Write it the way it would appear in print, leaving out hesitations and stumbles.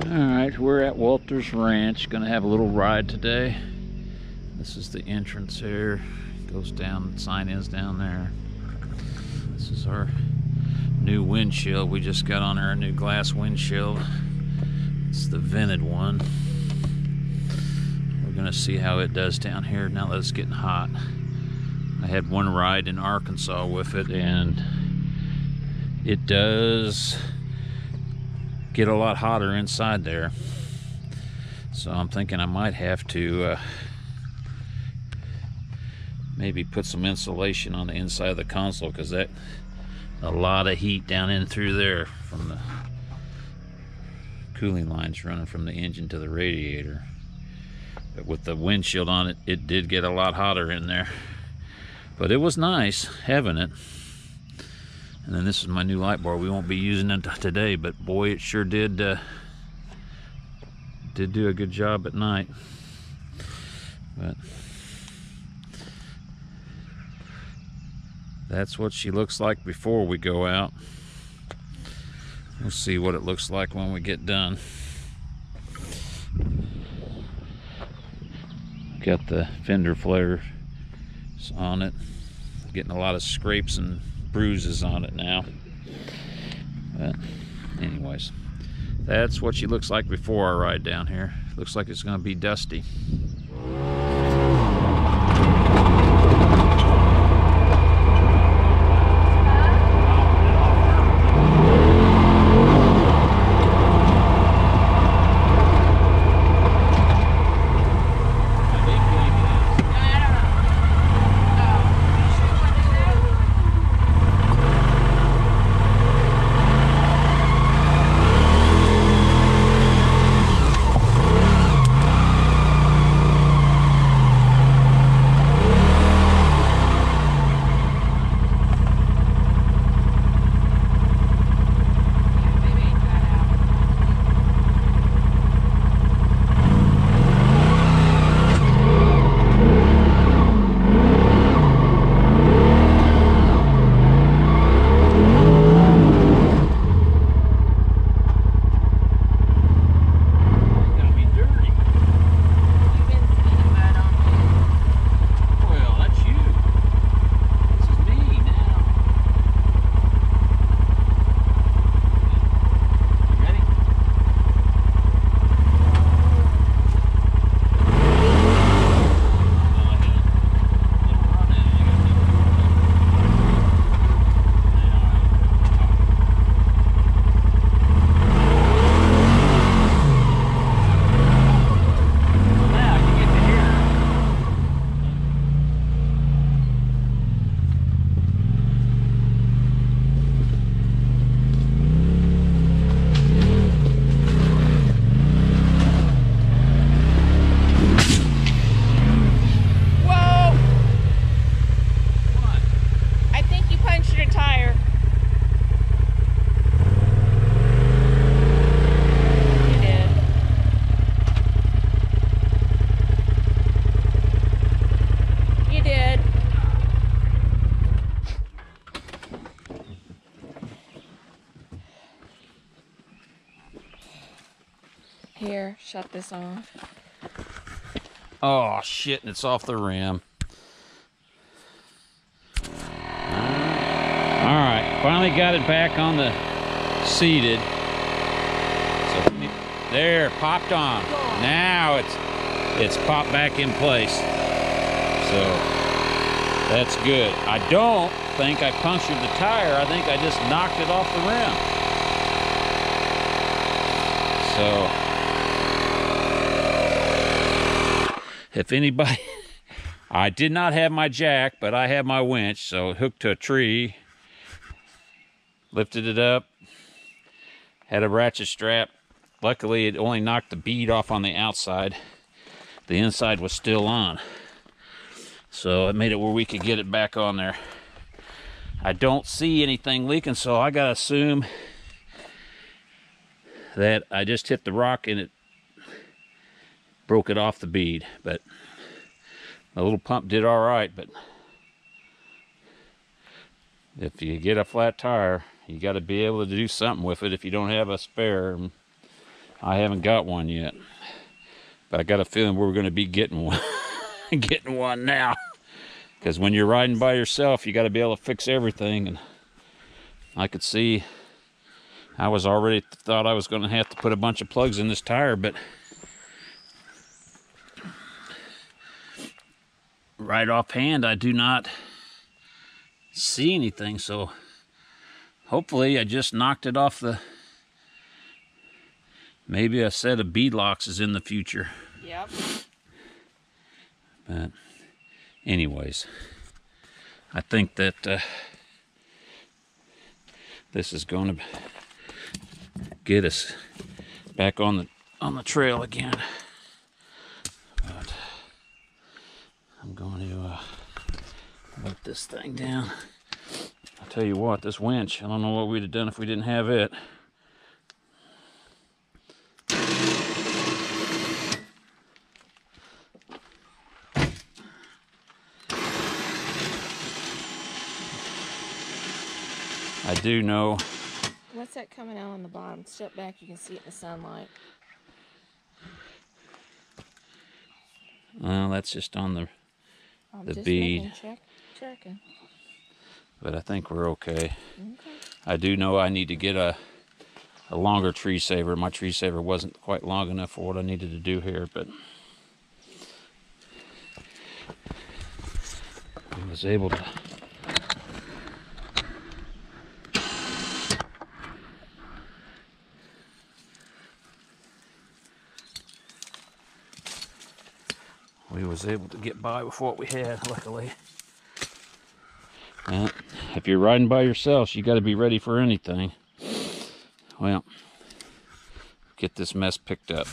Alright, we're at Walter's Ranch. Gonna have a little ride today. This is the entrance here. Goes down, sign is down there. This is our new windshield. We just got on our new glass windshield. It's the vented one. We're gonna see how it does down here now that it's getting hot. I had one ride in Arkansas with it, and it does get a lot hotter inside there. So I'm thinking I might have to maybe put some insulation on the inside of the console, because that a lot of heat down in through there from the cooling lines running from the engine to the radiator. But with the windshield on it, it did get a lot hotter in there. But it was nice having it. And then this is my new light bar. We won't be using it today, but boy, it sure did do a good job at night. But that's what she looks like before we go out. We'll see what it looks like when we get done. Got the fender flares on it. Getting a lot of scrapes and bruises on it now. But anyways, that's what she looks like before I ride down here. Looks like it's going to be dusty. Here, shut this off. Oh shit, and it's off the rim. Alright, finally got it back on the seated. So there, popped on. Now it's popped back in place. So that's good. I don't think I punctured the tire. I think I just knocked it off the rim. So if anybody, I did not have my jack, but I have my winch, so hooked to a tree, lifted it up, had a ratchet strap. Luckily, it only knocked the bead off on the outside. The inside was still on. So it made it where we could get it back on there. I don't see anything leaking, so I gotta assume that I just hit the rock and it broke it off the bead. But the little pump did all right. But if you get a flat tire, you got to be able to do something with it if you don't have a spare. I haven't got one yet, but I got a feeling we're going to be getting one. Getting one now, because when you're riding by yourself, you got to be able to fix everything. And I could see I was already thought I was going to have to put a bunch of plugs in this tire, but right offhand I do not see anything, so hopefully I just knocked it off the, maybe a set of bead locks is in the future. Yep. But anyways, I think that this is going to get us back on the trail again. But I'm going to let this thing down. I'll tell you what, this winch, I don't know what we'd have done if we didn't have it. I do know. What's that coming out on the bottom? Step back, you can see it in the sunlight. Well, that's just on the Just bead. Checking. But I think we're okay. Okay. I do know I need to get a longer tree saver. My tree saver wasn't quite long enough for what I needed to do here, but I was able to. We was able to get by with what we had, luckily. If you're riding by yourself, you got to be ready for anything. Well, get this mess picked up.